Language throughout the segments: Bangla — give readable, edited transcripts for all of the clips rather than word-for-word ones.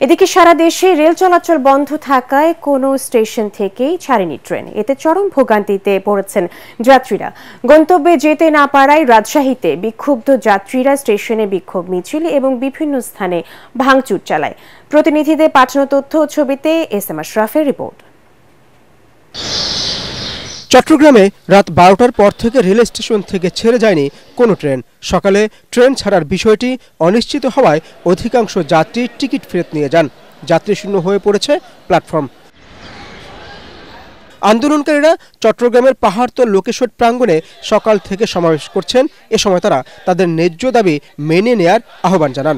এদিকে সারা দেশে রেল চলাচল বন্ধ থাকায় কোনো স্টেশন থেকেই ছাড়েনি ট্রেন। এতে চরম ভোগান্তিতে পড়েছেন যাত্রীরা। গন্তব্যে যেতে না পারায় রাজশাহীতে বিক্ষুব্ধ যাত্রীরা স্টেশনে বিক্ষোভ মিছিল এবং বিভিন্ন স্থানে ভাঙচুর চালায়। প্রতিনিধিদের পাঠানো তথ্য ও ছবিতে এস.এম. আশরাফের রিপোর্ট। চট্টগ্রামে রাত 12টার পর থেকে রেল স্টেশন থেকে ছেড়ে যায়নি কোনো ট্রেন। সকালে ট্রেন ছাড়ার বিষয়টি অনিশ্চিত হওয়ায় অধিকাংশ যাত্রী টিকিট ফেরত নিয়ে যান। যাত্রী শূন্য হয়ে পড়েছে প্ল্যাটফর্ম। আন্দোলনকারীরা চট্টগ্রামের পাহাড়তল লোকেশ্বর প্রাঙ্গণে সকাল থেকে সমাবেশ করছেন। এ সময় তারা তাদের ন্যায্য দাবি মেনে নেয়ার আহ্বান জানান।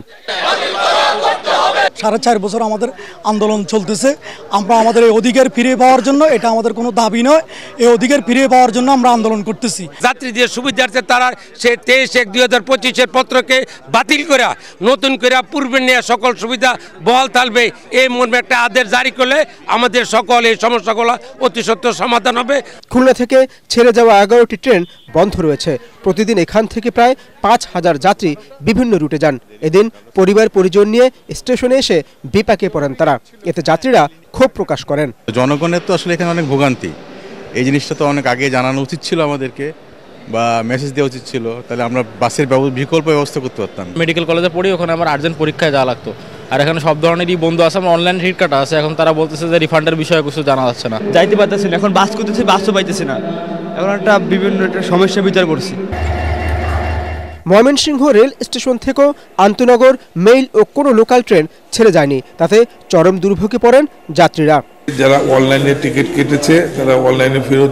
4.5 বছর আমাদের আন্দোলন চলতেছে। আমরা আমাদের এই অধিকার ফিরে পাওয়ার জন্য, এটা আমাদের কোনো দাবি নয়, এই অধিকার ফিরে পাওয়ার জন্য আমরা আন্দোলন করতেছি। যাত্রীদের সুবিধার্থে তারা সে 23/1/2025 পত্রকে বাতিল করে নতুন করে পূর্বে নেওয়া সকল সুবিধা বহাল থাকবে এই মর্মে একটা আদেশ জারি করলে আমাদের সকল এই সমস্যাগুলো অতি সত্বর সমাধান হবে। খুলনা থেকে ছেড়ে যাওয়া 11টি ট্রেন বন্ধ রয়েছে। প্রতিদিন এখান থেকে প্রায় 5000 যাত্রী বিভিন্ন রুটে যান। এদিন পরিবার পরিজন নিয়ে স্টেশনে এসে বিপাকে পড়েন তারা। এতে যাত্রীরা ক্ষোভ প্রকাশ করেন। জনগণের তো আসলে এখানে অনেক ভোগান্তি, এই জিনিসটা তো অনেক আগে জানানো উচিত ছিল আমাদেরকে, বা মেসেজ দেওয়া উচিত ছিল, তাহলে আমরা বাসের বিকল্প ব্যবস্থা করতে পারতাম। মেডিকেল কলেজে পড়ি, ওখানে আমার আর্জেন্ট পরীক্ষায় যাওয়া লাগতো। আর এখানে সব ধরনেরই বন্ধু আছে, আমার অনলাইন টিকিট কাটা আছে। এখন তারা বলতেছে যে রিফান্ডের বিষয়ে কিছু জানা যাচ্ছে না, যাইতে পারতেছি না। এখন বাস করতেছি, বাসও পাইতেছি না। এখন একটা বিভিন্ন সমস্যা বিচার করছি। ময়মনসিংহ রেল স্টেশন থেকেও আন্তনগর, মেইল ও কোনো লোকাল ট্রেন ছেড়ে যায়নি। তাতে চরম দুর্ভোগে পড়েন যাত্রীরা। যারা অনলাইনে টিকিট কেটেছে তারা অনলাইনে ফেরত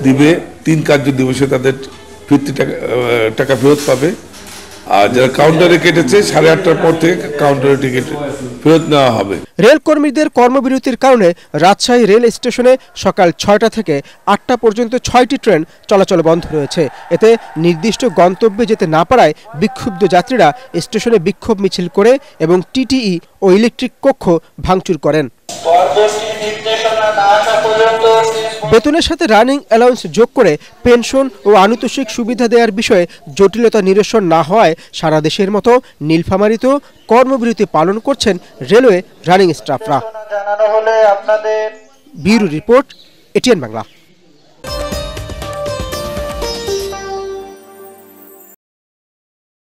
দিবে, 3 কার্য দিবসে তাদের ফিরতি টাকা ফেরত পাবে। আর যারা কাউন্টারে কেটেছে 8:30টার পর থেকে কাউন্টারে টিকিট ফেরত নেওয়া হবে। রেল কর্মীদের কর্মবিরতির কারণে রাজশাহী রেল স্টেশনে সকাল 6টা থেকে 8টা পর্যন্ত 6টি ট্রেন চলাচল বন্ধ রয়েছে। এতে নির্দিষ্ট গন্তব্যে যেতে না পারায় বিক্ষুব্ধ যাত্রীরা স্টেশনে বিক্ষোভ মিছিল করে এবং টিটিই ও ইলেকট্রিক কক্ষ ভাঙচুর করেন। বেতনের সাথে রানিং অ্যালাউন্স যোগ করে পেনশন ও আনুতোষিক সুবিধা দেওয়ার বিষয়ে জটিলতা নিরসন না হওয়ায় সারা দেশের মতো নীলফামারীতেও কর্মবিরতি পালন করছেন রেলওয়ে রানিং স্টাফরা। Bureau report, ATN Bangla.